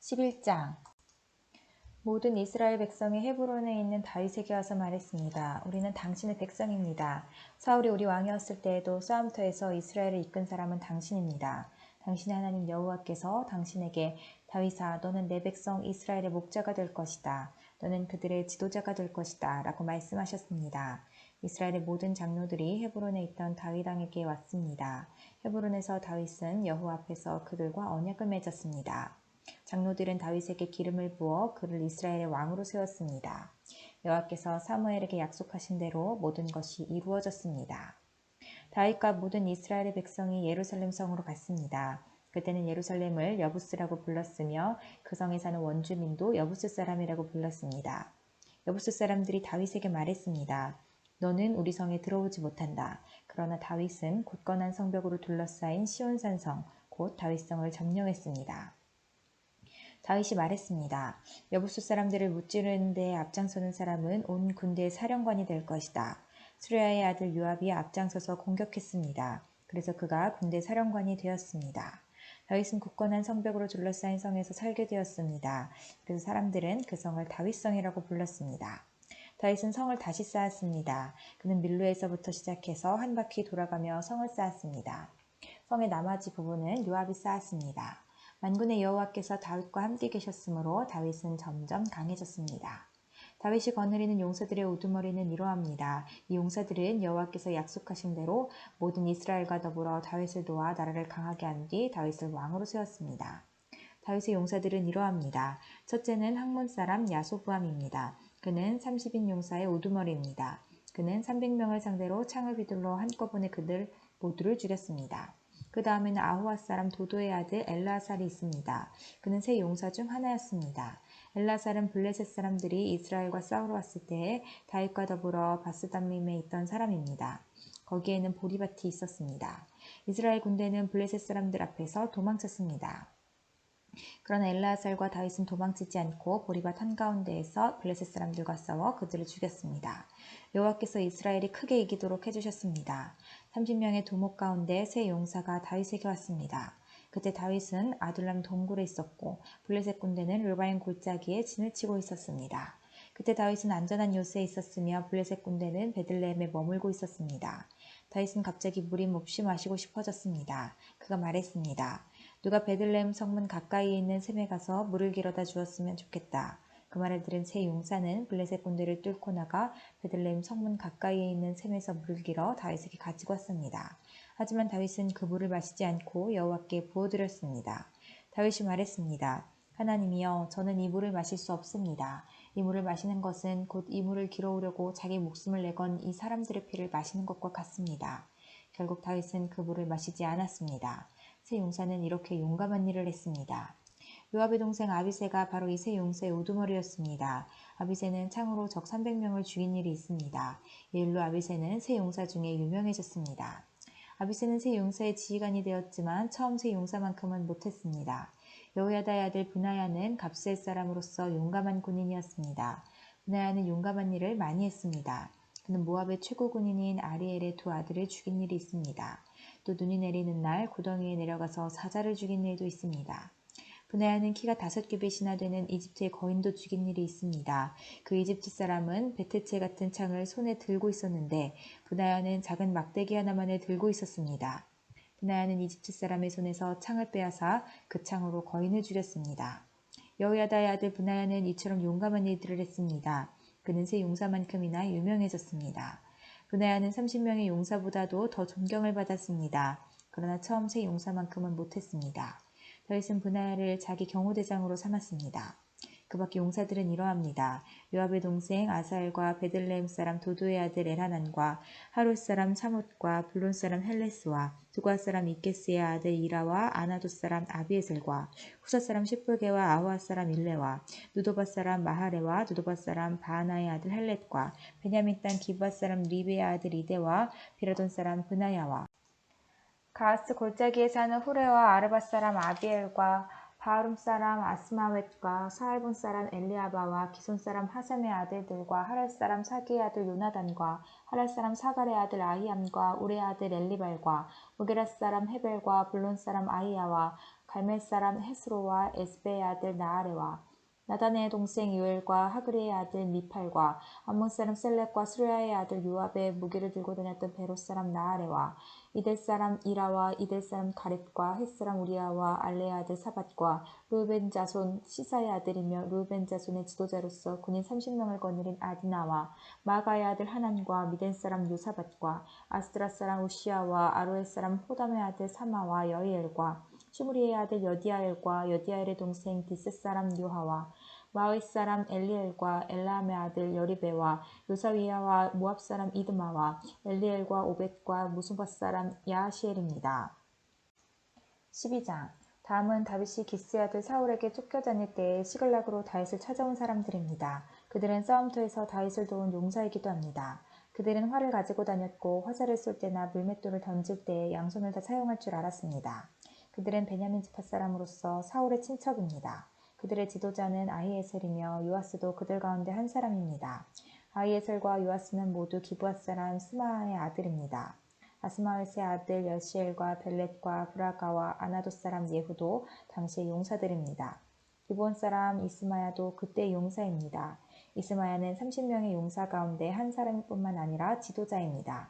11장. 모든 이스라엘 백성이 헤브론에 있는 다윗에게 와서 말했습니다. 우리는 당신의 백성입니다. 사울이 우리 왕이었을 때에도 싸움터에서 이스라엘을 이끈 사람은 당신입니다. 당신의 하나님 여호와께서 당신에게 다윗아, 너는 내 백성 이스라엘의 목자가 될 것이다. 너는 그들의 지도자가 될 것이다. 라고 말씀하셨습니다. 이스라엘의 모든 장로들이 헤브론에 있던 다윗 왕에게 왔습니다. 헤브론에서 다윗은 여호와 앞에서 그들과 언약을 맺었습니다. 장로들은 다윗에게 기름을 부어 그를 이스라엘의 왕으로 세웠습니다. 여호와께서 사무엘에게 약속하신 대로 모든 것이 이루어졌습니다. 다윗과 모든 이스라엘의 백성이 예루살렘 성으로 갔습니다. 그때는 예루살렘을 여부스라고 불렀으며 그 성에 사는 원주민도 여부스 사람이라고 불렀습니다. 여부스 사람들이 다윗에게 말했습니다. 너는 우리 성에 들어오지 못한다. 그러나 다윗은 굳건한 성벽으로 둘러싸인 시온산성, 곧 다윗성을 점령했습니다. 다윗이 말했습니다. 여부수 사람들을 무찌르는 데에 앞장서는 사람은 온 군대의 사령관이 될 것이다. 수레아의 아들 요압이 앞장서서 공격했습니다. 그래서 그가 군대 사령관이 되었습니다. 다윗은 굳건한 성벽으로 둘러싸인 성에서 살게 되었습니다. 그래서 사람들은 그 성을 다윗성이라고 불렀습니다. 다윗은 성을 다시 쌓았습니다. 그는 밀로에서부터 시작해서 한 바퀴 돌아가며 성을 쌓았습니다. 성의 나머지 부분은 요압이 쌓았습니다. 만군의 여호와께서 다윗과 함께 계셨으므로 다윗은 점점 강해졌습니다. 다윗이 거느리는 용사들의 우두머리는 이러합니다. 이 용사들은 여호와께서 약속하신 대로 모든 이스라엘과 더불어 다윗을 도와 나라를 강하게 한 뒤 다윗을 왕으로 세웠습니다. 다윗의 용사들은 이러합니다. 첫째는 학몬 사람 야소부암입니다. 그는 30인 용사의 우두머리입니다. 그는 300명을 상대로 창을 휘둘러 한꺼번에 그들 모두를 죽였습니다. 그 다음에는 아호와 사람 도도의 아들 엘라살이 있습니다. 그는 세 용사 중 하나였습니다. 엘라살은 블레셋 사람들이 이스라엘과 싸우러 왔을 때에 다윗과 더불어 바스담림에 있던 사람입니다. 거기에는 보리밭이 있었습니다. 이스라엘 군대는 블레셋 사람들 앞에서 도망쳤습니다. 그러나 엘라살과 다윗은 도망치지 않고 보리밭 한가운데에서 블레셋 사람들과 싸워 그들을 죽였습니다. 여호와께서 이스라엘이 크게 이기도록 해주셨습니다. 30명의 두목 가운데 세 용사가 다윗에게 왔습니다. 그때 다윗은 아둘람 동굴에 있었고 블레셋 군대는 르바임 골짜기에 진을 치고 있었습니다. 그때 다윗은 안전한 요새에 있었으며 블레셋 군대는 베들레헴에 머물고 있었습니다. 다윗은 갑자기 물이 몹시 마시고 싶어졌습니다. 그가 말했습니다. 누가 베들레헴 성문 가까이에 있는 샘에 가서 물을 길어다 주었으면 좋겠다. 그 말을 들은 세 용사는 블레셋 군대를 뚫고 나가 베들레헴 성문 가까이에 있는 샘에서 물을 길어 다윗에게 가지고 왔습니다. 하지만 다윗은 그 물을 마시지 않고 여호와께 부어드렸습니다. 다윗이 말했습니다. 하나님이여, 저는 이 물을 마실 수 없습니다. 이 물을 마시는 것은 곧 이 물을 길어오려고 자기 목숨을 내건 이 사람들의 피를 마시는 것과 같습니다. 결국 다윗은 그 물을 마시지 않았습니다. 세 용사는 이렇게 용감한 일을 했습니다. 요압의 동생 아비새가 바로 이 세 용사의 우두머리였습니다. 아비새는 창으로 적 300명을 죽인 일이 있습니다. 이 일로 아비새는 세 용사 중에 유명해졌습니다. 아비새는 세 용사의 지휘관이 되었지만 처음 세 용사만큼은 못했습니다. 여호야다의 아들 브나야는 갑스의 사람으로서 용감한 군인이었습니다. 브나야는 용감한 일을 많이 했습니다. 그는 모압의 최고 군인인 아리엘의 두 아들을 죽인 일이 있습니다. 또 눈이 내리는 날 구덩이에 내려가서 사자를 죽인 일도 있습니다. 브나야는 키가 5규빗이나 되는 이집트의 거인도 죽인 일이 있습니다. 그 이집트 사람은 베테체 같은 창을 손에 들고 있었는데 브나야는 작은 막대기 하나만을 들고 있었습니다. 브나야는 이집트 사람의 손에서 창을 빼앗아 그 창으로 거인을 죽였습니다. 여호야다의 아들 브나야는 이처럼 용감한 일들을 했습니다. 그는 세 용사만큼이나 유명해졌습니다. 브나야는 30명의 용사보다도 더 존경을 받았습니다. 그러나 처음 세 용사만큼은 못했습니다. 다윗은 브나야를 자기 경호대장으로 삼았습니다. 그 밖에 용사들은 이러합니다. 요압의 동생 아사엘과 베들레헴 사람 도도의 아들 엘하난과 하롯 사람 사뭇과 블론 사람 헬레스와 두과 사람 이케스의 아들 이라와 아나돗 사람 아비에셀과 후사 사람 시플게와 아호아 사람 일레와 누도바 사람 마하레와 누도바 사람 바하나의 아들 헬렛과 베냐민 땅 기브아 사람 리베의 아들 이데와 비라돈 사람 브나야와 가스 골짜기에 사는 후레와 아르바 사람 아비엘과 바하룸 사람 아스마웻과 사알본 사람 엘리아바와 기손 사람 하삼의 아들들과 하랄 사람 사기의 아들 요나단과 하랄 사람 사갈의 아들 아히암과 우레의 아들 엘리발과 무게라 사람 헤벨과 블론 사람 아이야와 갈멜 사람 헤스로와 에스베의 아들 나아레와 나단의 동생 요엘과 하그리의 아들 미팔과 암몬 사람 셀렉과 스루야의 아들 요압의 무기를 들고 다녔던 베롯 사람 나아레와 이델 사람 이라와 이델 사람 가렙과 헷 사람 우리아와 알레의 아들 사밧과 르우벤 자손 시사의 아들이며 르우벤 자손의 지도자로서 군인 30명을 거느린 아디나와 마가의 아들 하난과 미덴 사람 요사밧과 아스드라 사람 우시아와 아로엘 사람 호담의 아들 사마와 여이엘과 시므리의 아들 여디아엘과 여디아엘의 동생 디스 사람 요하와 마의 사람 엘리엘과 엘라함의 아들 여리베와 요사위야와 모압 사람 이드마와 엘리엘과 오벳과 무스밧 사람 야하시엘입니다. 12장 다음은 다윗이 기스의 아들 사울에게 쫓겨다닐 때에 시글락으로 다윗을 찾아온 사람들입니다. 그들은 싸움터에서 다윗을 도운 용사이기도 합니다. 그들은 활을 가지고 다녔고 화살을 쏠 때나 물맷돌을 던질 때에 양손을 다 사용할 줄 알았습니다. 그들은 베냐민 지파 사람으로서 사울의 친척입니다. 그들의 지도자는 아히에셀이며 요아스도 그들 가운데 한 사람입니다. 아히에셀과 요아스는 모두 기브앗 사람 스마아의 아들입니다. 아스마웻의 아들 여시엘과 벨렛과 브라가와 아나도 사람 예후도 당시의 용사들입니다. 기브온 사람 이스마야도 그때 용사입니다. 이스마야는 30명의 용사 가운데 한 사람뿐만 아니라 지도자입니다.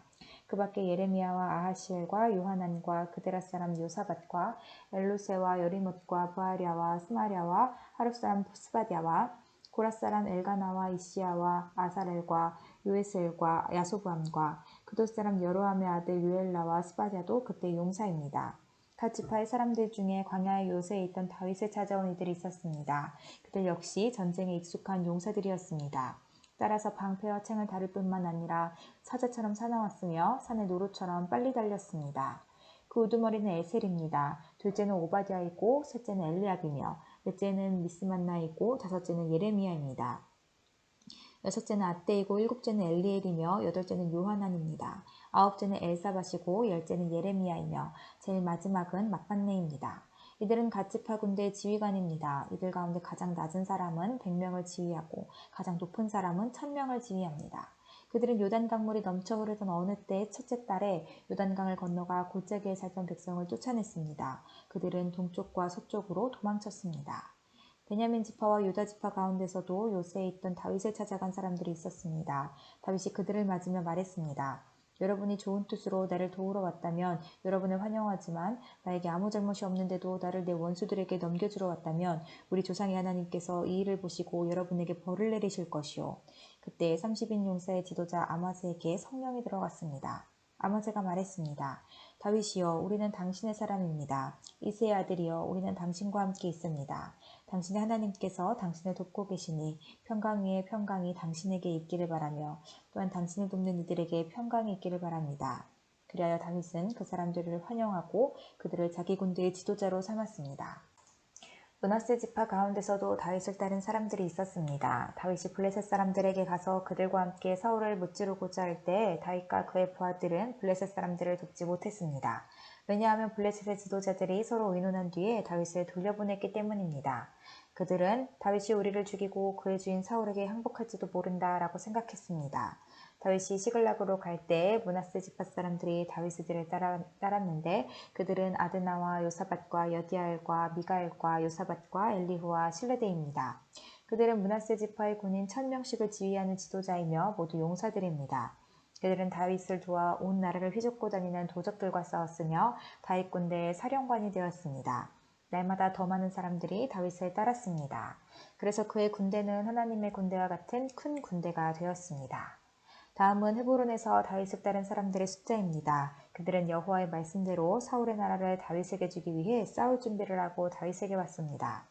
그 밖에 예레미야와 아하시엘과 요하난과 그데라 사람 요사밧과 엘루세와 여리못과 부아랴와 스마랴와 하룹 사람 스바디아와 고라 사람 엘가나와 이시야와 아사렐과 요에셀과 야소부함과 그도 사람 여로함의 아들 요엘라와 스바디아도 그때 용사입니다. 각 지파의 사람들 중에 광야의 요새에 있던 다윗을 찾아온 이들이 있었습니다. 그들 역시 전쟁에 익숙한 용사들이었습니다. 따라서 방패와 창을 다룰 뿐만 아니라 사자처럼 사나웠으며 산의 노루처럼 빨리 달렸습니다. 그 우두머리는 에셀입니다. 둘째는 오바댜이고 셋째는 엘리압이며 넷째는 미스만나이고 다섯째는 예레미야입니다. 여섯째는 아떼이고 일곱째는 엘리엘이며 여덟째는 요하난입니다. 아홉째는 엘사밧이고 열째는 예레미야이며 제일 마지막은 막반네입니다. 이들은 갓 지파 군대의 지휘관입니다. 이들 가운데 가장 낮은 사람은 100명을 지휘하고 가장 높은 사람은 1000명을 지휘합니다. 그들은 요단강물이 넘쳐 흐르던 어느 때의 첫째 달에 요단강을 건너가 골짜기에 살던 백성을 쫓아냈습니다. 그들은 동쪽과 서쪽으로 도망쳤습니다. 베냐민 지파와 유다 지파 가운데서도 요새에 있던 다윗을 찾아간 사람들이 있었습니다. 다윗이 그들을 맞으며 말했습니다. 여러분이 좋은 뜻으로 나를 도우러 왔다면 여러분을 환영하지만 나에게 아무 잘못이 없는데도 나를 내 원수들에게 넘겨주러 왔다면 우리 조상의 하나님께서 이 일을 보시고 여러분에게 벌을 내리실 것이요. 그때 30인 용사의 지도자 아마스에게 성령이 들어갔습니다. 아마스가 말했습니다. 다윗이여 우리는 당신의 사람입니다. 이새의 아들이여 우리는 당신과 함께 있습니다. 당신의 하나님께서 당신을 돕고 계시니 평강 위에 평강이 당신에게 있기를 바라며 또한 당신을 돕는 이들에게 평강이 있기를 바랍니다. 그리하여 다윗은 그 사람들을 환영하고 그들을 자기 군대의 지도자로 삼았습니다. 므낫세 지파 가운데서도 다윗을 따른 사람들이 있었습니다. 다윗이 블레셋 사람들에게 가서 그들과 함께 사울을 무찌르고자 할 때 다윗과 그의 부하들은 블레셋 사람들을 돕지 못했습니다. 왜냐하면 블레셋의 지도자들이 서로 의논한 뒤에 다윗을 돌려보냈기 때문입니다. 그들은 다윗이 우리를 죽이고 그의 주인 사울에게 항복할지도 모른다라고 생각했습니다. 다윗이 시글락으로 갈 때 므낫세 지파 사람들이 다윗을 따랐는데 그들은 아드나와 요사밧과 여디아엘과 미가엘과 요사밧과 엘리후와 실레데입니다. 그들은 므낫세 지파의 군인 1000명씩을 지휘하는 지도자이며 모두 용사들입니다. 그들은 다윗을 도와 온 나라를 휘젓고 다니는 도적들과 싸웠으며 다윗 군대의 사령관이 되었습니다. 날마다 더 많은 사람들이 다윗을 따랐습니다. 그래서 그의 군대는 하나님의 군대와 같은 큰 군대가 되었습니다. 다음은 헤브론에서 다윗을 따른 사람들의 숫자입니다. 그들은 여호와의 말씀대로 사울의 나라를 다윗에게 주기 위해 싸울 준비를 하고 다윗에게 왔습니다.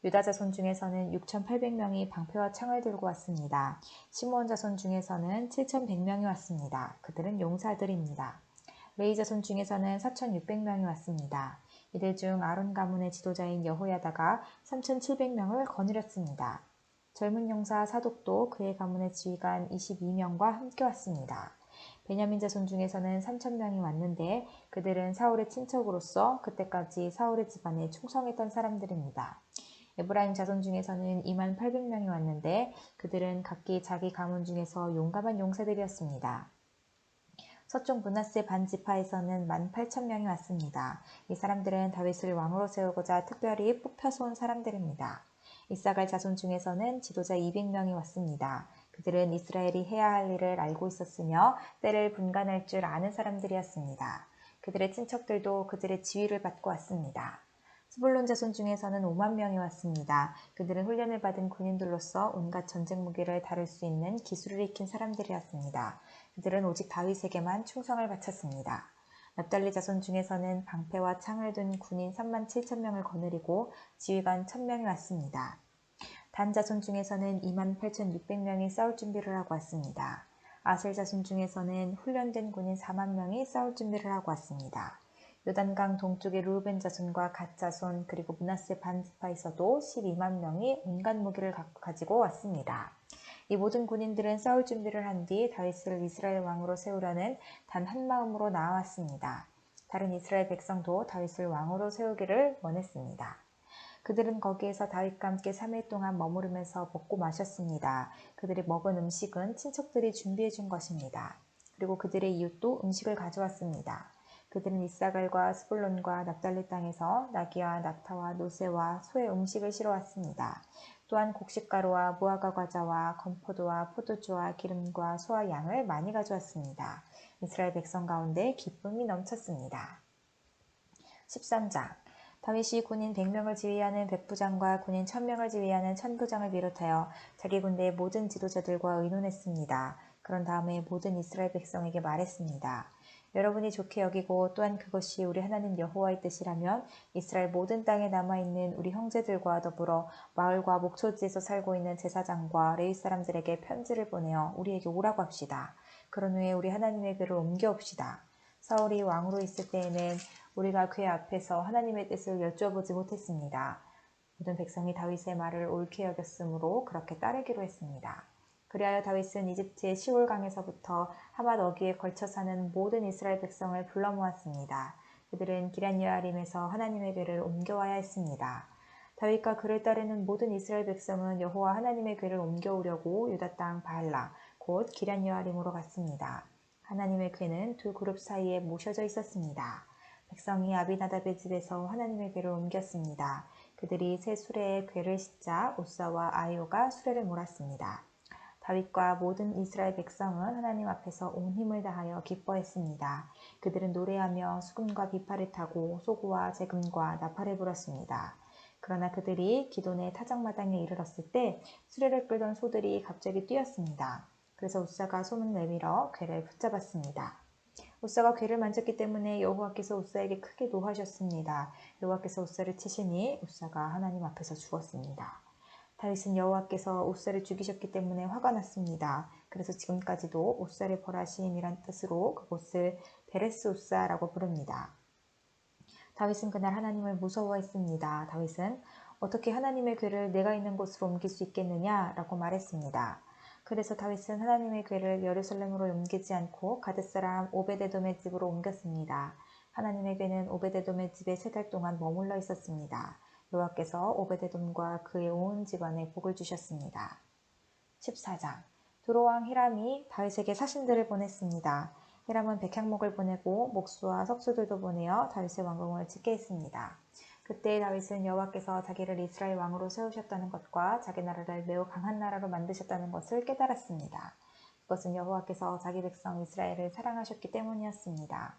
유다 자손 중에서는 6,800명이 방패와 창을 들고 왔습니다. 시므온 자손 중에서는 7,100명이 왔습니다. 그들은 용사들입니다. 레위 자손 중에서는 4,600명이 왔습니다. 이들 중 아론 가문의 지도자인 여호야다가 3,700명을 거느렸습니다. 젊은 용사 사독도 그의 가문의 지휘관 22명과 함께 왔습니다. 베냐민 자손 중에서는 3,000명이 왔는데 그들은 사울의 친척으로서 그때까지 사울의 집안에 충성했던 사람들입니다. 에브라임 자손 중에서는 28,000명이 왔는데 그들은 각기 자기 가문 중에서 용감한 용사들이었습니다. 서쪽 므낫세 반 지파에서는 18,000명이 왔습니다. 이 사람들은 다윗을 왕으로 세우고자 특별히 뽑혀서 온 사람들입니다. 이사갈 자손 중에서는 지도자 200명이 왔습니다. 그들은 이스라엘이 해야 할 일을 알고 있었으며 때를 분간할 줄 아는 사람들이었습니다. 그들의 친척들도 그들의 지휘를 받고 왔습니다. 스불론 자손 중에서는 5만 명이 왔습니다. 그들은 훈련을 받은 군인들로서 온갖 전쟁 무기를 다룰 수 있는 기술을 익힌 사람들이었습니다. 그들은 오직 다윗에게만 충성을 바쳤습니다. 납달리 자손 중에서는 방패와 창을 든 군인 3만 7천 명을 거느리고 지휘관 1,000명이 왔습니다. 단 자손 중에서는 2만 8,600명이 싸울 준비를 하고 왔습니다. 아셀 자손 중에서는 훈련된 군인 4만 명이 싸울 준비를 하고 왔습니다. 요단강 동쪽의 르우벤 자손과 갓 자손 그리고 므낫세 반 지파에서도 12만 명이 온갖 무기를 가지고 왔습니다. 이 모든 군인들은 싸울 준비를 한 뒤 다윗을 이스라엘 왕으로 세우려는 단 한 마음으로 나아왔습니다. 다른 이스라엘 백성도 다윗을 왕으로 세우기를 원했습니다. 그들은 거기에서 다윗과 함께 3일 동안 머무르면서 먹고 마셨습니다. 그들이 먹은 음식은 친척들이 준비해 준 것입니다. 그리고 그들의 이웃도 음식을 가져왔습니다. 그들은 이사갈과 스불론과 납달리 땅에서 나귀와 낙타와 노새와 소의 음식을 실어왔습니다. 또한 곡식가루와 무화과 과자와 건포도와 포도주와 기름과 소와 양을 많이 가져왔습니다. 이스라엘 백성 가운데 기쁨이 넘쳤습니다. 13장 다윗이 군인 100명을 지휘하는 백부장과 군인 1000명을 지휘하는 천부장을 비롯하여 자기 군대의 모든 지도자들과 의논했습니다. 그런 다음에 모든 이스라엘 백성에게 말했습니다. 여러분이 좋게 여기고 또한 그것이 우리 하나님 여호와의 뜻이라면 이스라엘 모든 땅에 남아있는 우리 형제들과 더불어 마을과 목초지에서 살고 있는 제사장과 레위 사람들에게 편지를 보내어 우리에게 오라고 합시다. 그런 후에 우리 하나님의 궤를 옮겨옵시다. 사울이 왕으로 있을 때에는 우리가 그의 앞에서 하나님의 뜻을 여쭈어보지 못했습니다. 모든 백성이 다윗의 말을 옳게 여겼으므로 그렇게 따르기로 했습니다. 그리하여 다윗은 이집트의 시올강에서부터 하맛 어귀에 걸쳐 사는 모든 이스라엘 백성을 불러 모았습니다. 그들은 기럇여아림에서 하나님의 궤를 옮겨와야 했습니다. 다윗과 그를 따르는 모든 이스라엘 백성은 여호와 하나님의 궤를 옮겨오려고 유다 땅 바알라 곧 기럇여아림으로 갔습니다. 하나님의 궤는 두 그룹 사이에 모셔져 있었습니다. 백성이 아비나답의 집에서 하나님의 궤를 옮겼습니다. 그들이 새 수레에 궤를 싣자 우사와 아이오가 수레를 몰았습니다. 다윗과 모든 이스라엘 백성은 하나님 앞에서 온 힘을 다하여 기뻐했습니다. 그들은 노래하며 수금과 비파를 타고 소구와 재금과 나팔을 불었습니다. 그러나 그들이 기돈의 타작마당에 이르렀을 때 수레를 끌던 소들이 갑자기 뛰었습니다. 그래서 우사가 손을 내밀어 궤를 붙잡았습니다. 우사가 궤를 만졌기 때문에 여호와께서 우사에게 크게 노하셨습니다. 여호와께서 우사를 치시니 우사가 하나님 앞에서 죽었습니다. 다윗은 여호와께서 우사를 죽이셨기 때문에 화가 났습니다. 그래서 지금까지도 우사를 벌하심이란 뜻으로 그곳을 베레스 우사라고 부릅니다. 다윗은 그날 하나님을 무서워했습니다. 다윗은 어떻게 하나님의 궤를 내가 있는 곳으로 옮길 수 있겠느냐라고 말했습니다. 그래서 다윗은 하나님의 궤를 예루살렘으로 옮기지 않고 가드 사람 오베데돔의 집으로 옮겼습니다. 하나님의 궤는 오베데돔의 집에 3달 동안 머물러 있었습니다. 여호와께서 오베데돔과 그의 온 집안에 복을 주셨습니다. 14장 두로왕 히람이 다윗에게 사신들을 보냈습니다. 히람은 백향목을 보내고 목수와 석수들도 보내어 다윗의 왕궁을 짓게 했습니다. 그때 다윗은 여호와께서 자기를 이스라엘 왕으로 세우셨다는 것과 자기 나라를 매우 강한 나라로 만드셨다는 것을 깨달았습니다. 그것은 여호와께서 자기 백성 이스라엘을 사랑하셨기 때문이었습니다.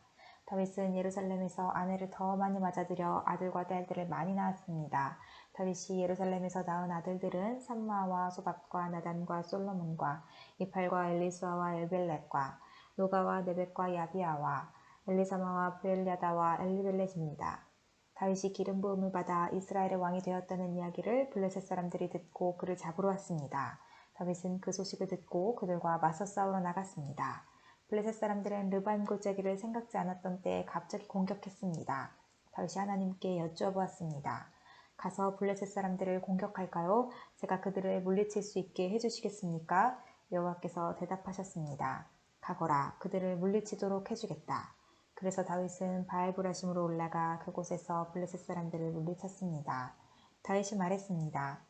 다윗은 예루살렘에서 아내를 더 많이 맞아들여 아들과 딸들을 많이 낳았습니다. 다윗이 예루살렘에서 낳은 아들들은 삼마와 소밥과 나단과 솔로몬과 이팔과 엘리수아와 엘벨렛과 노가와 네벡과 야비아와 엘리사마와 브엘야다와 엘리벨렛입니다. 다윗이 기름 부음을 받아 이스라엘의 왕이 되었다는 이야기를 블레셋 사람들이 듣고 그를 잡으러 왔습니다. 다윗은 그 소식을 듣고 그들과 맞서 싸우러 나갔습니다. 블레셋 사람들은 르바임 골짜기를 생각지 않았던 때에 갑자기 공격했습니다. 다윗이 하나님께 여쭈어보았습니다. 가서 블레셋 사람들을 공격할까요? 제가 그들을 물리칠 수 있게 해주시겠습니까? 여호와께서 대답하셨습니다. 가거라, 그들을 물리치도록 해주겠다. 그래서 다윗은 바알브라심으로 올라가 그곳에서 블레셋 사람들을 물리쳤습니다. 다윗이 말했습니다.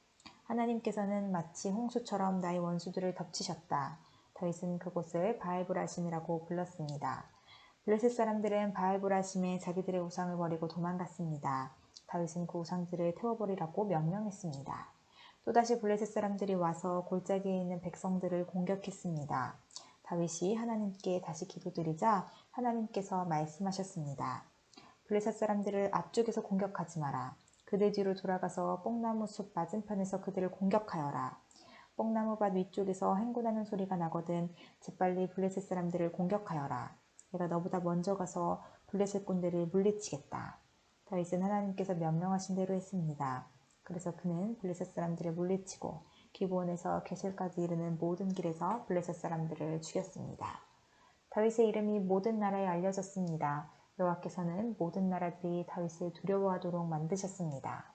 하나님께서는 마치 홍수처럼 나의 원수들을 덮치셨다. 다윗은 그곳을 바알브라심이라고 불렀습니다. 블레셋 사람들은 바알브라심에 자기들의 우상을 버리고 도망갔습니다. 다윗은 그 우상들을 태워버리라고 명령했습니다. 또다시 블레셋 사람들이 와서 골짜기에 있는 백성들을 공격했습니다. 다윗이 하나님께 다시 기도드리자 하나님께서 말씀하셨습니다. 블레셋 사람들을 앞쪽에서 공격하지 마라. 그들 뒤로 돌아가서 뽕나무 숲 맞은편에서 그들을 공격하여라. 뽕나무 밭 위쪽에서 행군하는 소리가 나거든 재빨리 블레셋 사람들을 공격하여라. 내가 너보다 먼저 가서 블레셋 군대를 물리치겠다. 다윗은 하나님께서 명령하신 대로 했습니다. 그래서 그는 블레셋 사람들을 물리치고 기브온에서 게셀까지 이르는 모든 길에서 블레셋 사람들을 죽였습니다. 다윗의 이름이 모든 나라에 알려졌습니다. 여호와께서는 모든 나라들이 다윗을 두려워하도록 만드셨습니다.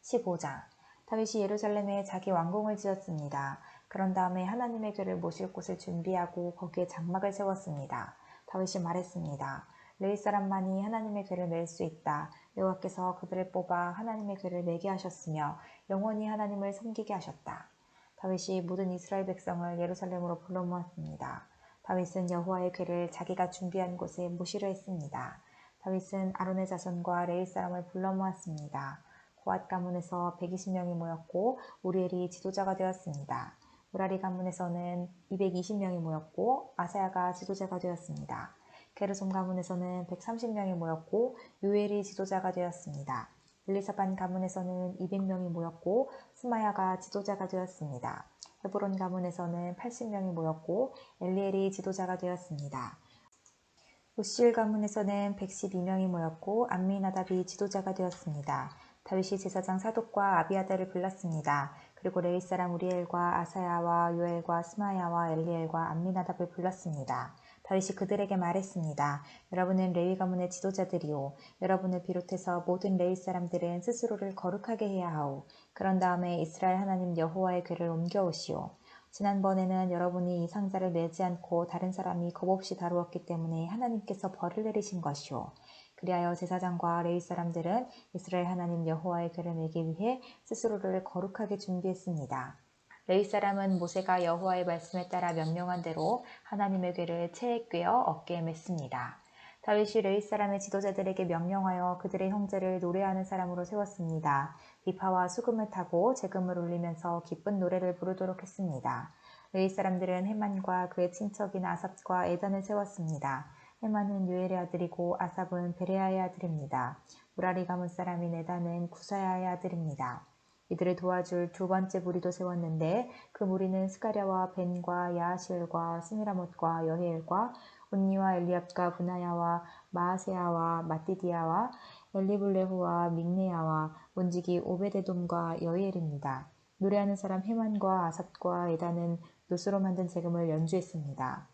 15장 다윗이 예루살렘에 자기 왕궁을 지었습니다. 그런 다음에 하나님의 궤를 모실 곳을 준비하고 거기에 장막을 세웠습니다. 다윗이 말했습니다. 레위 사람만이 하나님의 궤를 맬 수 있다. 여호와께서 그들을 뽑아 하나님의 궤를 매게 하셨으며 영원히 하나님을 섬기게 하셨다. 다윗이 모든 이스라엘 백성을 예루살렘으로 불러 모았습니다. 다윗은 여호와의 궤를 자기가 준비한 곳에 모시려 했습니다. 다윗은 아론의 자손과 레위 사람을 불러 모았습니다. 고앗 가문에서 120명이 모였고 우리엘이 지도자가 되었습니다. 무라리 가문에서는 220명이 모였고 아사야가 지도자가 되었습니다. 게르솜 가문에서는 130명이 모였고 요엘이 지도자가 되었습니다. 엘리사반 가문에서는 200명이 모였고 스마야가 지도자가 되었습니다. 헤브론 가문에서는 80명이 모였고 엘리엘이 지도자가 되었습니다. 우시엘 가문에서는 112명이 모였고 암미나답이 지도자가 되었습니다. 다윗이 제사장 사독과 아비아달을 불렀습니다. 그리고 레위 사람 우리엘과 아사야와 요엘과 스마야와 엘리엘과 암미나답을 불렀습니다. 다윗이 그들에게 말했습니다. 여러분은 레위 가문의 지도자들이요. 여러분을 비롯해서 모든 레위 사람들은 스스로를 거룩하게 해야 하오. 그런 다음에 이스라엘 하나님 여호와의 궤를 옮겨오시오. 지난번에는 여러분이 이 상자를 내지 않고 다른 사람이 겁없이 다루었기 때문에 하나님께서 벌을 내리신 것이오. 그리하여 제사장과 레위 사람들은 이스라엘 하나님 여호와의 궤를 매기 위해 스스로를 거룩하게 준비했습니다. 레위 사람은 모세가 여호와의 말씀에 따라 명령한 대로 하나님의 궤를 채에 꿰어 어깨에 맸습니다. 다윗이 레위 사람의 지도자들에게 명령하여 그들의 형제를 노래하는 사람으로 세웠습니다. 비파와 수금을 타고 재금을 울리면서 기쁜 노래를 부르도록 했습니다. 레위 사람들은 헤만과 그의 친척인 아삽과 에단을 세웠습니다. 헤만은 요엘의 아들이고 아삽은 베레아의 아들입니다. 무라리 가문 사람인 에단은 구사야의 아들입니다. 이들을 도와줄 두 번째 무리도 세웠는데 그 무리는 스가랴와 벤과 야하시엘과 스미라못과 여히엘과 온니와 엘리압과 브나야와 마아세야와 마띠디야와 엘리블레후와 믹네야와 문지기 오베데돔과 여히엘입니다. 노래하는 사람 헤만과 아삽과 에단은 노스로 만든 재금을 연주했습니다.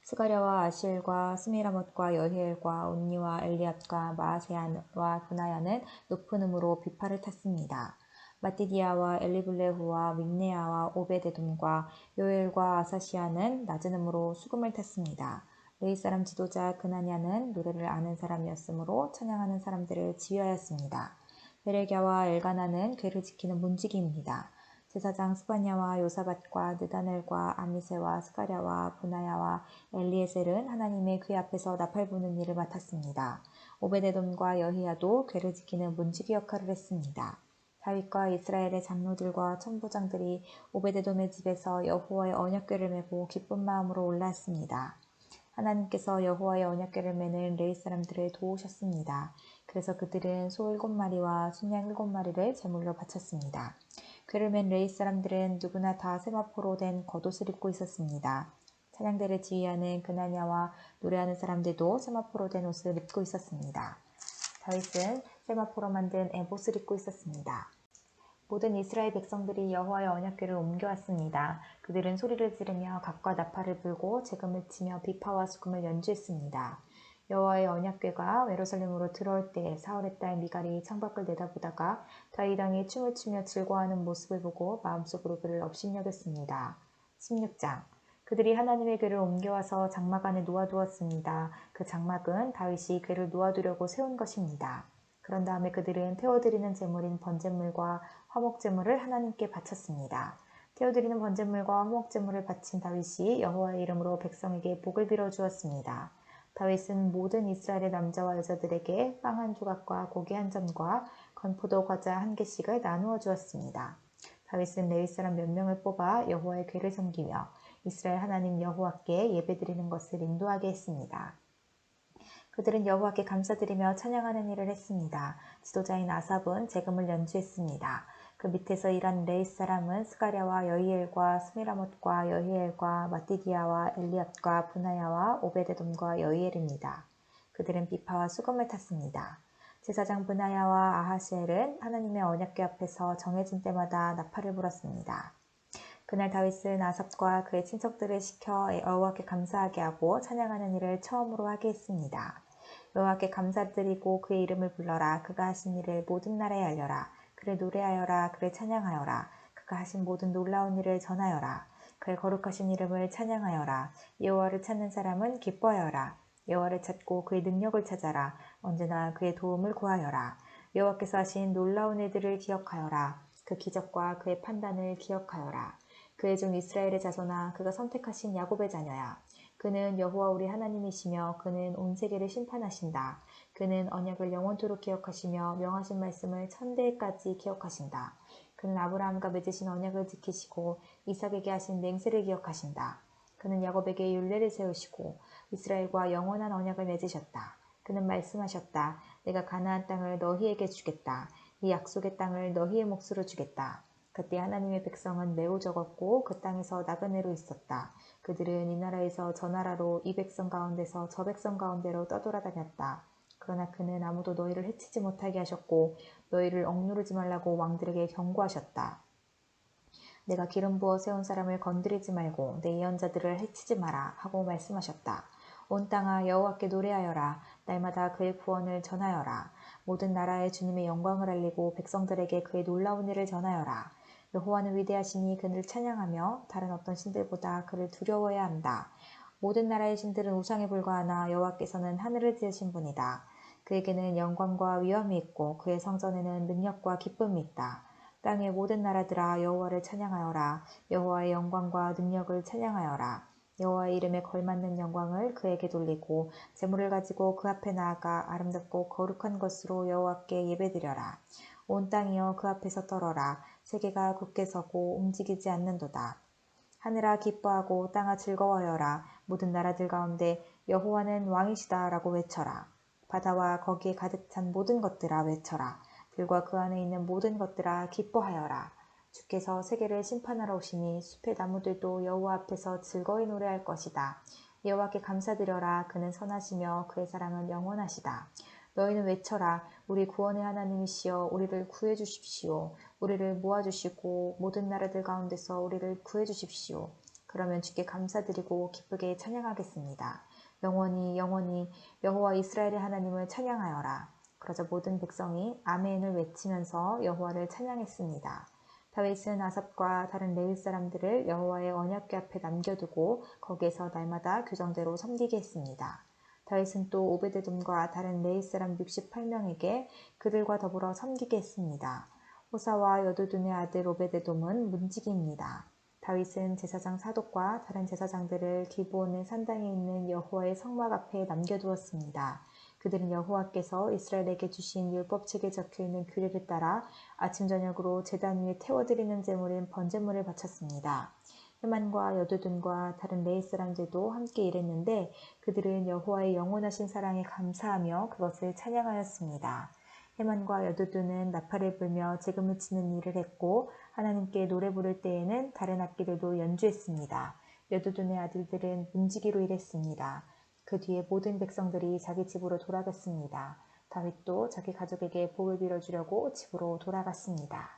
스가랴와 아시엘과 스미라못과 여히엘과 온니와 엘리압과 마아세야와 브나야는 높은 음으로 비파를 탔습니다. 마띠디야와 엘리블레후와 믹네야와 오베데돔과 요엘과 아사시아는 낮은 음으로 수금을 탔습니다. 레위 사람 지도자 그나냐는 노래를 아는 사람이었으므로 찬양하는 사람들을 지휘하였습니다. 베레갸와 엘가나는 궤를 지키는 문지기입니다. 제사장 스바냐와 요사밧과 느다넬과 아미세와 스가랴와 브나야와 엘리에셀은 하나님의 궤 앞에서 나팔 부는 일을 맡았습니다. 오베데돔과 여히야도 궤를 지키는 문지기 역할을 했습니다. 다윗과 이스라엘의 장로들과 천부장들이 오베데돔의 집에서 여호와의 언약궤를 메고 기쁜 마음으로 올라왔습니다. 하나님께서 여호와의 언약궤를 메는 레위 사람들을 도우셨습니다. 그래서 그들은 소 7마리와 순양 7마리를 제물로 바쳤습니다. 궤를 맨 레위 사람들은 누구나 다 세마포로 된 겉옷을 입고 있었습니다. 찬양대를 지휘하는 그나냐와 노래하는 사람들도 세마포로 된 옷을 입고 있었습니다. 다윗은 세마포로 만든 에봇을 입고 있었습니다. 모든 이스라엘 백성들이 여호와의 언약궤를 옮겨왔습니다. 그들은 소리를 지르며 각과 나팔을 불고 재금을 치며 비파와 수금을 연주했습니다. 여호와의 언약궤가 예루살렘으로 들어올 때 사울의 딸 미갈이 창밖을 내다보다가 다윗 왕이 춤을 추며 즐거워하는 모습을 보고 마음속으로 그를 업신여겼습니다. 16장 그들이 하나님의 궤를 옮겨와서 장막 안에 놓아두었습니다. 그 장막은 다윗이 궤를 놓아두려고 세운 것입니다. 그런 다음에 그들은 태워드리는 제물인 번제물과 화목제물을 하나님께 바쳤습니다. 태워드리는 번제물과 화목제물을 바친 다윗이 여호와의 이름으로 백성에게 복을 빌어 주었습니다. 다윗은 모든 이스라엘의 남자와 여자들에게 빵 한 조각과 고기 한 점과 건포도 과자 한 개씩을 나누어 주었습니다. 다윗은 레위 사람 몇 명을 뽑아 여호와의 궤를 섬기며 이스라엘 하나님 여호와께 예배드리는 것을 인도하게 했습니다. 그들은 여호와께 감사드리며 찬양하는 일을 했습니다. 지도자인 아삽은 제금을 연주했습니다. 그 밑에서 일한 레위 사람은 스가랴와 여히엘과 스미라못과 여히엘과 마띠디아와 엘리압과 분하야와 오베데돔과 여히엘입니다. 그들은 비파와 수금을 탔습니다. 제사장 분하야와 아하시엘은 하나님의 언약궤 앞에서 정해진 때마다 나팔을 불었습니다. 그날 다윗은 아삽과 그의 친척들을 시켜 여호와께 감사하게 하고 찬양하는 일을 처음으로 하게 했습니다. 여호와께 감사드리고 그의 이름을 불러라. 그가 하신 일을 모든 나라에 알려라. 그를 노래하여라. 그를 찬양하여라. 그가 하신 모든 놀라운 일을 전하여라. 그의 거룩하신 이름을 찬양하여라. 여호와를 찾는 사람은 기뻐하여라. 여호와를 찾고 그의 능력을 찾아라. 언제나 그의 도움을 구하여라. 여호와께서 하신 놀라운 일들을 기억하여라. 그 기적과 그의 판단을 기억하여라. 그의 종 이스라엘의 자손아, 그가 선택하신 야곱의 자녀야. 그는 여호와 우리 하나님이시며 그는 온 세계를 심판하신다. 그는 언약을 영원토록 기억하시며 명하신 말씀을 천대까지 기억하신다. 그는 아브라함과 맺으신 언약을 지키시고 이삭에게 하신 맹세를 기억하신다. 그는 야곱에게 율례를 세우시고 이스라엘과 영원한 언약을 맺으셨다. 그는 말씀하셨다. 내가 가나안 땅을 너희에게 주겠다. 이 약속의 땅을 너희의 몫으로 주겠다. 그때 하나님의 백성은 매우 적었고 그 땅에서 나그네로 있었다. 그들은 이 나라에서 저 나라로 이 백성 가운데서 저 백성 가운데로 떠돌아다녔다. 그러나 그는 아무도 너희를 해치지 못하게 하셨고 너희를 억누르지 말라고 왕들에게 경고하셨다. 내가 기름 부어 세운 사람을 건드리지 말고 내 예언자들을 해치지 마라 하고 말씀하셨다. 온 땅아 여호와께 노래하여라. 날마다 그의 구원을 전하여라. 모든 나라의 주님의 영광을 알리고 백성들에게 그의 놀라운 일을 전하여라. 여호와는 위대하시니 그를 찬양하며 다른 어떤 신들보다 그를 두려워해야 한다. 모든 나라의 신들은 우상에 불과하나 여호와께서는 하늘을 지으신 분이다. 그에게는 영광과 위엄이 있고 그의 성전에는 능력과 기쁨이 있다. 땅의 모든 나라들아 여호와를 찬양하여라. 여호와의 영광과 능력을 찬양하여라. 여호와의 이름에 걸맞는 영광을 그에게 돌리고 제물을 가지고 그 앞에 나아가 아름답고 거룩한 것으로 여호와께 예배드려라. 온 땅이여 그 앞에서 떨어라. 세계가 굳게 서고 움직이지 않는도다. 하늘아 기뻐하고 땅아 즐거워하여라. 모든 나라들 가운데 여호와는 왕이시다 라고 외쳐라. 바다와 거기에 가득 찬 모든 것들아 외쳐라. 들과 그 안에 있는 모든 것들아 기뻐하여라. 주께서 세계를 심판하러 오시니 숲의 나무들도 여호와 앞에서 즐거이 노래할 것이다. 여호와께 감사드려라. 그는 선하시며 그의 사랑은 영원하시다. 너희는 외쳐라. 우리 구원의 하나님이시여 우리를 구해주십시오. 우리를 모아주시고 모든 나라들 가운데서 우리를 구해주십시오. 그러면 주께 감사드리고 기쁘게 찬양하겠습니다. 영원히 영원히 여호와 이스라엘의 하나님을 찬양하여라. 그러자 모든 백성이 아멘을 외치면서 여호와를 찬양했습니다. 다윗은 아삽과 다른 레위 사람들을 여호와의 언약궤 앞에 남겨두고 거기에서 날마다 규정대로 섬기게 했습니다. 다윗은 또 오베데돔과 다른 레위 사람 68명에게 그들과 더불어 섬기게 했습니다. 호사와 여두둔의 아들 오베데돔은 문지기입니다. 다윗은 제사장 사독과 다른 제사장들을 기브온의 산당에 있는 여호와의 성막 앞에 남겨두었습니다. 그들은 여호와께서 이스라엘에게 주신 율법책에 적혀있는 규례를 따라 아침 저녁으로 제단 위에 태워드리는 제물인 번제물을 바쳤습니다. 헤만과 여두둔과 다른 레위 사람들도 함께 일했는데 그들은 여호와의 영원하신 사랑에 감사하며 그것을 찬양하였습니다. 헤만과 여두둔은 나팔을 불며 제금을 치는 일을 했고 하나님께 노래 부를 때에는 다른 악기들도 연주했습니다. 여두둔의 아들들은 문지기로 일했습니다. 그 뒤에 모든 백성들이 자기 집으로 돌아갔습니다. 다윗도 자기 가족에게 복을 빌어주려고 집으로 돌아갔습니다.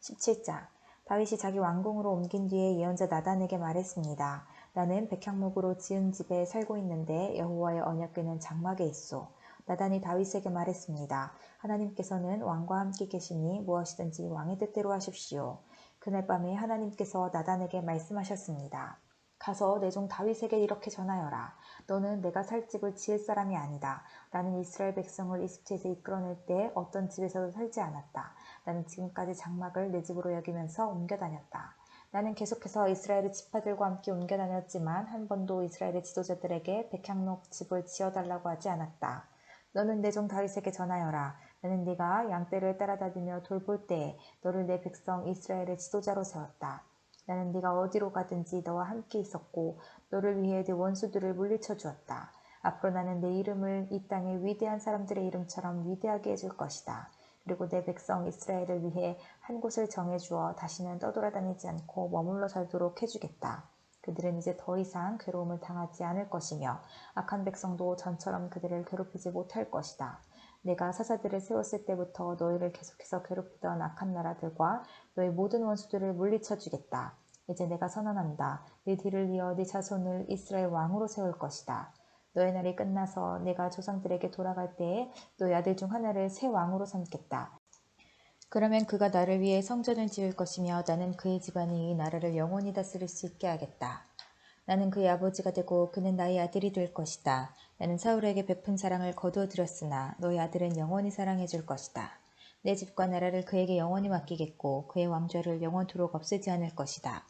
17장 다윗이 자기 왕궁으로 옮긴 뒤에 예언자 나단에게 말했습니다. 나는 백향목으로 지은 집에 살고 있는데 여호와의 언약궤는 장막에 있소. 나단이 다윗에게 말했습니다. 하나님께서는 왕과 함께 계시니 무엇이든지 왕의 뜻대로 하십시오. 그날 밤에 하나님께서 나단에게 말씀하셨습니다. 가서 내 종 다윗에게 이렇게 전하여라. 너는 내가 살 집을 지을 사람이 아니다. 나는 이스라엘 백성을 이집트에서 이끌어낼 때 어떤 집에서도 살지 않았다. 나는 지금까지 장막을 내 집으로 여기면서 옮겨 다녔다. 나는 계속해서 이스라엘의 지파들과 함께 옮겨 다녔지만 한 번도 이스라엘의 지도자들에게 백향록 집을 지어달라고 하지 않았다. 너는 내 종 다윗에게 전하여라. 나는 네가 양떼를 따라다니며 돌볼 때에 너를 내 백성 이스라엘의 지도자로 세웠다. 나는 네가 어디로 가든지 너와 함께 있었고 너를 위해 네 원수들을 물리쳐 주었다. 앞으로 나는 내 이름을 이 땅의 위대한 사람들의 이름처럼 위대하게 해줄 것이다. 그리고 내 백성 이스라엘을 위해 한 곳을 정해주어 다시는 떠돌아다니지 않고 머물러 살도록 해주겠다. 그들은 이제 더 이상 괴로움을 당하지 않을 것이며 악한 백성도 전처럼 그들을 괴롭히지 못할 것이다. 내가 사사들을 세웠을 때부터 너희를 계속해서 괴롭히던 악한 나라들과 너희 모든 원수들을 물리쳐 주겠다. 이제 내가 선언한다. 네 뒤를 이어 네 자손을 이스라엘 왕으로 세울 것이다. 너의 날이 끝나서 내가 조상들에게 돌아갈 때에 너희 아들 중 하나를 새 왕으로 삼겠다. 그러면 그가 나를 위해 성전을 지을 것이며 나는 그의 집안이 이 나라를 영원히 다스릴 수 있게 하겠다. 나는 그의 아버지가 되고 그는 나의 아들이 될 것이다. 나는 사울에게 베푼 사랑을 거두어 들였으나 너희 아들은 영원히 사랑해 줄 것이다. 내 집과 나라를 그에게 영원히 맡기겠고 그의 왕좌를 영원토록 없애지 않을 것이다.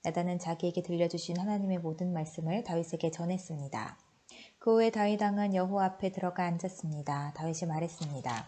나단은 자기에게 들려주신 하나님의 모든 말씀을 다윗에게 전했습니다. 그 후에 다윗 왕은 여호와 앞에 들어가 앉았습니다. 다윗이 말했습니다.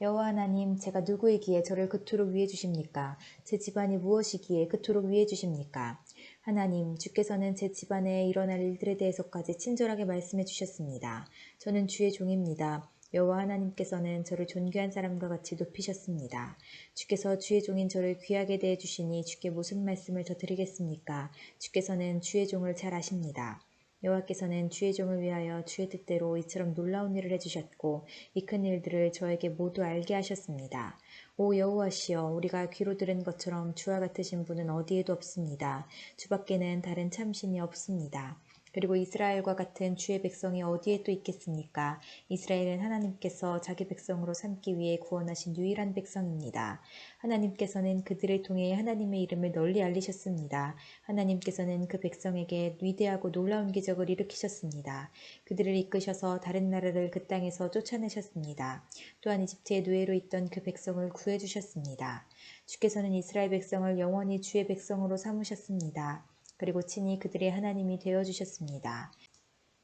여호와 하나님, 제가 누구이기에 저를 그토록 위해 주십니까? 제 집안이 무엇이기에 그토록 위해 주십니까? 하나님, 주께서는 제 집안에 일어날 일들에 대해서까지 친절하게 말씀해 주셨습니다. 저는 주의 종입니다. 여호와 하나님께서는 저를 존귀한 사람과 같이 높이셨습니다. 주께서 주의 종인 저를 귀하게 대해 주시니 주께 무슨 말씀을 더 드리겠습니까? 주께서는 주의 종을 잘 아십니다. 여호와께서는 주의 종을 위하여 주의 뜻대로 이처럼 놀라운 일을 해주셨고 이 큰 일들을 저에게 모두 알게 하셨습니다. 오 여호와시여, 우리가 귀로 들은 것처럼 주와 같으신 분은 어디에도 없습니다. 주밖에는 다른 참신이 없습니다. 그리고 이스라엘과 같은 주의 백성이 어디에 또 있겠습니까? 이스라엘은 하나님께서 자기 백성으로 삼기 위해 구원하신 유일한 백성입니다. 하나님께서는 그들을 통해 하나님의 이름을 널리 알리셨습니다. 하나님께서는 그 백성에게 위대하고 놀라운 기적을 일으키셨습니다. 그들을 이끄셔서 다른 나라를 그 땅에서 쫓아내셨습니다. 또한 이집트의 노예로 있던 그 백성을 구해주셨습니다. 주께서는 이스라엘 백성을 영원히 주의 백성으로 삼으셨습니다. 그리고 친히 그들의 하나님이 되어주셨습니다.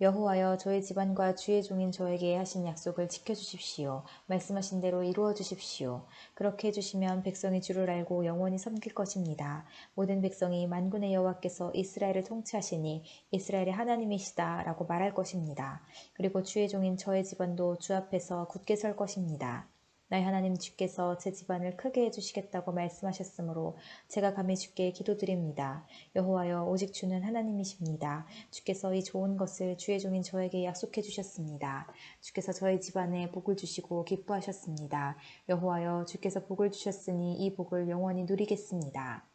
여호와여, 저의 집안과 주의 종인 저에게 하신 약속을 지켜주십시오. 말씀하신 대로 이루어 주십시오. 그렇게 해주시면 백성이 주를 알고 영원히 섬길 것입니다. 모든 백성이 만군의 여호와께서 이스라엘을 통치하시니 이스라엘의 하나님이시다 라고 말할 것입니다. 그리고 주의 종인 저의 집안도 주 앞에서 굳게 설 것입니다. 나의 하나님 주께서 제 집안을 크게 해주시겠다고 말씀하셨으므로 제가 감히 주께 기도드립니다. 여호와여, 오직 주는 하나님이십니다. 주께서 이 좋은 것을 주의 종인 저에게 약속해 주셨습니다. 주께서 저희 집안에 복을 주시고 기뻐하셨습니다. 여호와여, 주께서 복을 주셨으니 이 복을 영원히 누리겠습니다.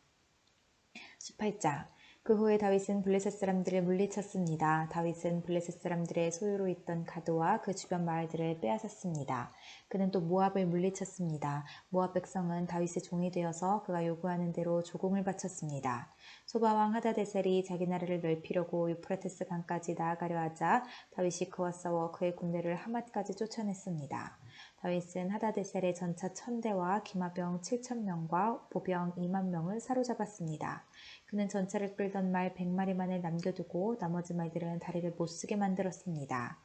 18장. 그 후에 다윗은 블레셋 사람들을 물리쳤습니다. 다윗은 블레셋 사람들의 소유로 있던 가드와 그 주변 마을들을 빼앗았습니다. 그는 또 모압을 물리쳤습니다. 모압 백성은 다윗의 종이 되어서 그가 요구하는 대로 조공을 바쳤습니다. 소바왕 하다데셀이 자기 나라를 넓히려고 유프라테스 강까지 나아가려 하자 다윗이 그와 싸워 그의 군대를 하맛까지 쫓아냈습니다. 다윗은 하다데셀의 전차 1000대와 기마병 7000명과 보병 20000명을 사로잡았습니다. 그는 전차를 끌던 말 100마리만을 남겨두고 나머지 말들은 다리를 못쓰게 만들었습니다.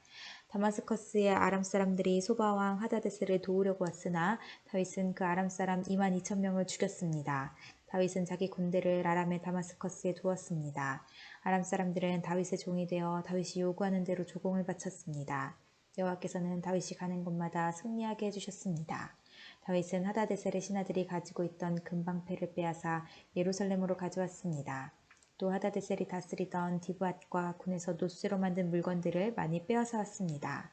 다마스커스의 아람 사람들이 소바왕 하다데셀을 도우려고 왔으나 다윗은 그 아람 사람 22,000명을 죽였습니다. 다윗은 자기 군대를 아람의 다마스커스에 두었습니다. 아람 사람들은 다윗의 종이 되어 다윗이 요구하는 대로 조공을 바쳤습니다. 여호와께서는 다윗이 가는 곳마다 승리하게 해주셨습니다. 다윗은 하다데셀의 신하들이 가지고 있던 금방패를 빼앗아 예루살렘으로 가져왔습니다. 또 하다데셀이 다스리던 디브앗과 군에서 노쇠로 만든 물건들을 많이 빼앗아 왔습니다.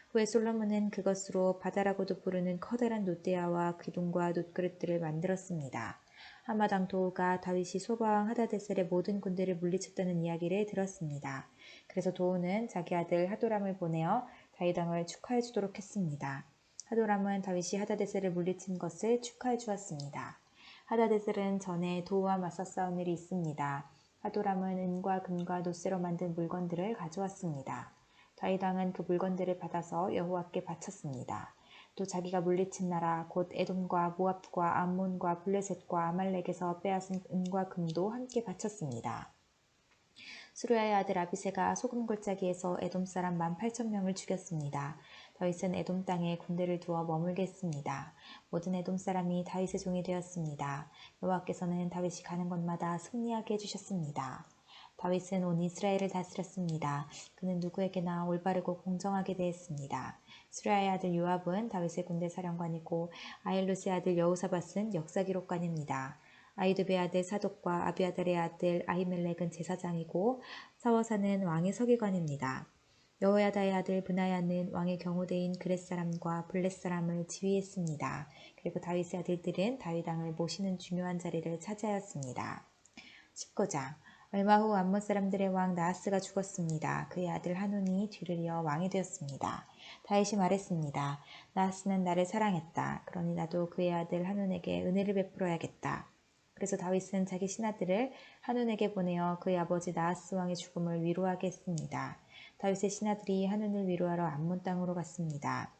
후에 솔로몬은 그것으로 바다라고도 부르는 커다란 놋대야와 기둥과 놋그릇들을 만들었습니다. 하마당 도우가 다윗이 소바왕 하다데셀의 모든 군대를 물리쳤다는 이야기를 들었습니다. 그래서 도우는 자기 아들 하도람을 보내어 다윗 왕을 축하해 주도록 했습니다. 하도람은 다윗이 하다데셀을 물리친 것을 축하해 주었습니다. 하다데셀은 전에 도우와 맞서 싸운 일이 있습니다. 아도람은 은과 금과 노쇠로 만든 물건들을 가져왔습니다. 다윗 왕은 그 물건들을 받아서 여호와께 바쳤습니다. 또 자기가 물리친 나라 곧 에돔과 모압과 암몬과 블레셋과 아말렉에서 빼앗은 은과 금도 함께 바쳤습니다. 수르야의 아들 아비새가 소금 골짜기에서 에돔 사람 18,000명을 죽였습니다. 다윗은 에돔 땅에 군대를 두어 머물게 했습니다. 모든 에돔 사람이 다윗의 종이 되었습니다. 여호와께서는 다윗이 가는 곳마다 승리하게 해주셨습니다. 다윗은 온 이스라엘을 다스렸습니다. 그는 누구에게나 올바르고 공정하게 대했습니다. 수르야의 아들 요압은 다윗의 군대 사령관이고 아일루스의 아들 여호사밧은 역사 기록관입니다. 아히두베의 아들 사독과 아비아달의 아들 아히멜렉은 제사장이고 사워사는 왕의 서기관입니다. 여호야다의 아들 브나야는 왕의 경호대인 그렛 사람과 블렛 사람을 지휘했습니다. 그리고 다윗의 아들들은 다윗 왕을 모시는 중요한 자리를 차지하였습니다. 19장 얼마 후 암몬 사람들의 왕 나하스가 죽었습니다. 그의 아들 한운이 뒤를 이어 왕이 되었습니다. 다윗이 말했습니다. 나하스는 나를 사랑했다. 그러니 나도 그의 아들 한운에게 은혜를 베풀어야겠다. 그래서 다윗은 자기 신하들을 한운에게 보내어 그의 아버지 나하스 왕의 죽음을 위로하게 했습니다. 다윗의 신하들이 한운을 위로하러 암몬 땅으로 갔습니다.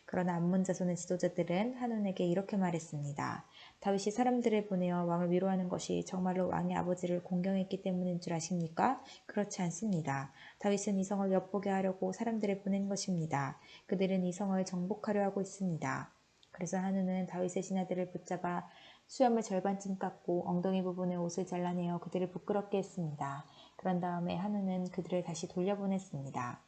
그러나 암몬 자손의 지도자들은 한운에게 이렇게 말했습니다. 다윗이 사람들을 보내어 왕을 위로하는 것이 정말로 왕의 아버지를 공경했기 때문인 줄 아십니까? 그렇지 않습니다. 다윗은 이 성을 엿보게 하려고 사람들을 보낸 것입니다. 그들은 이 성을 정복하려 하고 있습니다. 그래서 한운은 다윗의 신하들을 붙잡아 수염을 절반쯤 깎고 엉덩이 부분의 옷을 잘라내어 그들을 부끄럽게 했습니다. 그런 다음에 한우는 그들을 다시 돌려보냈습니다.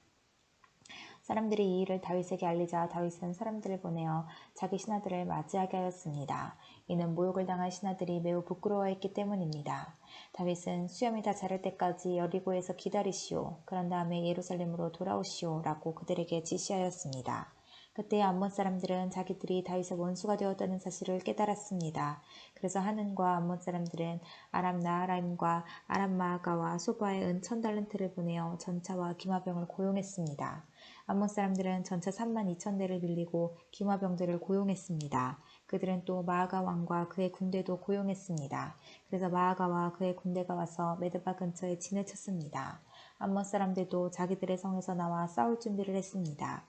사람들이 이 일을 다윗에게 알리자 다윗은 사람들을 보내어 자기 신하들을 맞이하게 하였습니다. 이는 모욕을 당한 신하들이 매우 부끄러워했기 때문입니다. 다윗은 수염이 다 자랄 때까지 여리고에서 기다리시오. 그런 다음에 예루살렘으로 돌아오시오. 라고 그들에게 지시하였습니다. 그때 암몬 사람들은 자기들이 다윗의 원수가 되었다는 사실을 깨달았습니다. 그래서 하는과 암몬 사람들은 아람 나하라임과 아람 마아가와 소바에 은 1000달란트를 보내어 전차와 기마병을 고용했습니다. 암몬 사람들은 전차 32,000대를 빌리고 기마병들을 고용했습니다. 그들은 또 마아가 왕과 그의 군대도 고용했습니다. 그래서 마아가와 그의 군대가 와서 메드바 근처에 진을 쳤습니다. 암몬 사람들도 자기들의 성에서 나와 싸울 준비를 했습니다.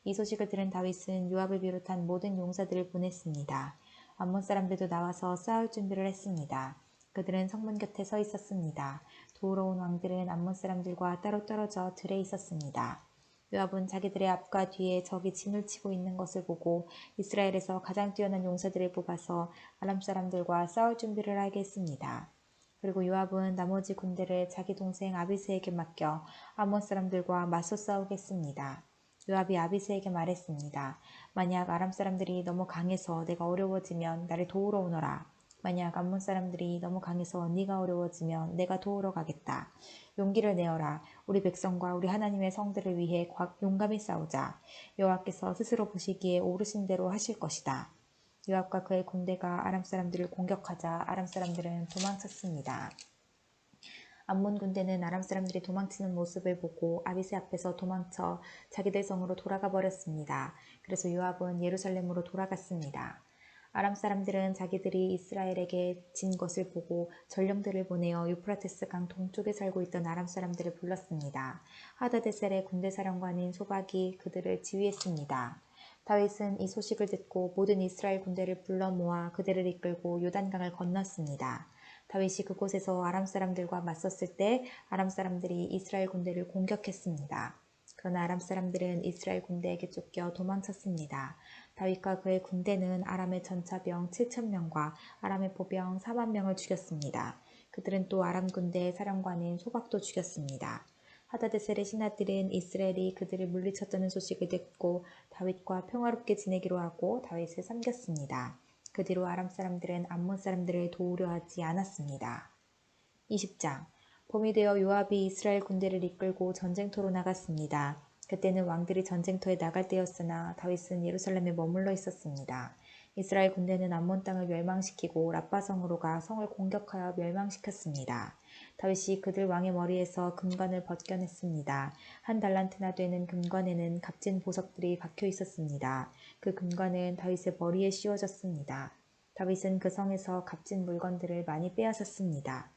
이 소식을 들은 다윗은 요압을 비롯한 모든 용사들을 보냈습니다. 암몬 사람들도 나와서 싸울 준비를 했습니다. 그들은 성문 곁에 서 있었습니다. 도우러 온 왕들은 암몬 사람들과 따로 떨어져 들에 있었습니다. 요압은 자기들의 앞과 뒤에 적이 진을 치고 있는 것을 보고 이스라엘에서 가장 뛰어난 용사들을 뽑아서 아람 사람들과 싸울 준비를 하게 했습니다. 그리고 요압은 나머지 군대를 자기 동생 아비새에게 맡겨 암몬 사람들과 맞서 싸우겠습니다. 요압이 아비새에게 말했습니다. 만약 아람 사람들이 너무 강해서 내가 어려워지면 나를 도우러 오너라. 만약 암몬 사람들이 너무 강해서 네가 어려워지면 내가 도우러 가겠다. 용기를 내어라. 우리 백성과 우리 하나님의 성들을 위해 용감히 싸우자. 여호와께서 스스로 보시기에 옳으신 대로 하실 것이다. 요압과 그의 군대가 아람 사람들을 공격하자 아람 사람들은 도망쳤습니다. 암몬 군대는 아람 사람들이 도망치는 모습을 보고 아비새 앞에서 도망쳐 자기들 성으로 돌아가 버렸습니다. 그래서 요압은 예루살렘으로 돌아갔습니다. 아람 사람들은 자기들이 이스라엘에게 진 것을 보고 전령들을 보내어 유프라테스 강 동쪽에 살고 있던 아람 사람들을 불렀습니다. 하다데셀의 군대 사령관인 소박이 그들을 지휘했습니다. 다윗은 이 소식을 듣고 모든 이스라엘 군대를 불러 모아 그들을 이끌고 요단강을 건넜습니다. 다윗이 그곳에서 아람 사람들과 맞섰을 때 아람 사람들이 이스라엘 군대를 공격했습니다. 그러나 아람 사람들은 이스라엘 군대에게 쫓겨 도망쳤습니다. 다윗과 그의 군대는 아람의 전차병 7,000명과 아람의 보병 40,000명을 죽였습니다. 그들은 또 아람 군대의 사령관인 소박도 죽였습니다. 하다데셀의 신하들은 이스라엘이 그들을 물리쳤다는 소식을 듣고 다윗과 평화롭게 지내기로 하고 다윗을 섬겼습니다. 그 뒤로 아람 사람들은 암몬 사람들을 도우려 하지 않았습니다. 20장 봄이 되어 요압이 이스라엘 군대를 이끌고 전쟁터로 나갔습니다. 그때는 왕들이 전쟁터에 나갈 때였으나 다윗은 예루살렘에 머물러 있었습니다. 이스라엘 군대는 암몬 땅을 멸망시키고 라빠성으로 가 성을 공격하여 멸망시켰습니다. 다윗이 그들 왕의 머리에서 금관을 벗겨냈습니다. 1달란트나 되는 금관에는 값진 보석들이 박혀 있었습니다. 그 금관은 다윗의 머리에 씌워졌습니다. 다윗은 그 성에서 값진 물건들을 많이 빼앗았습니다.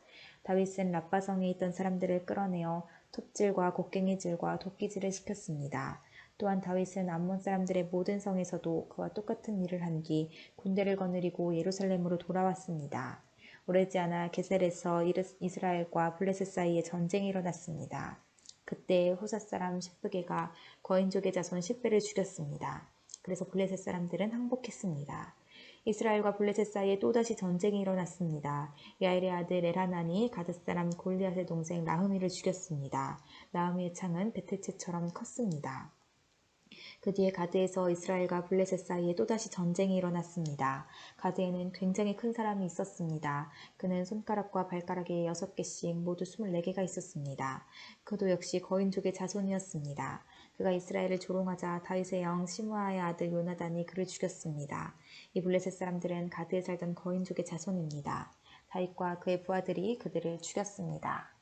다윗은 랍바성에 있던 사람들을 끌어내어 톱질과 곡괭이질과 도끼질을 시켰습니다. 또한 다윗은 암몬 사람들의 모든 성에서도 그와 똑같은 일을 한 뒤 군대를 거느리고 예루살렘으로 돌아왔습니다. 오래지 않아 게셀에서 이스라엘과 블레셋 사이에 전쟁이 일어났습니다. 그때 호사 사람 시브게가 거인족의 자손 10배를 죽였습니다. 그래서 블레셋 사람들은 항복했습니다. 이스라엘과 블레셋 사이에 또다시 전쟁이 일어났습니다. 야엘의 아들 엘하난이 가드 사람 골리앗의 동생 라흐미를 죽였습니다. 라흐미의 창은 베트채처럼 컸습니다. 그 뒤에 가드에서 이스라엘과 블레셋 사이에 또다시 전쟁이 일어났습니다. 가드에는 굉장히 큰 사람이 있었습니다. 그는 손가락과 발가락에 6개씩 모두 24개가 있었습니다. 그도 역시 거인족의 자손이었습니다. 그가 이스라엘을 조롱하자 다윗의 영 시므아의 아들 요나단이 그를 죽였습니다. 이 블레셋 사람들은 가드에 살던 거인족의 자손입니다. 다윗과 그의 부하들이 그들을 죽였습니다.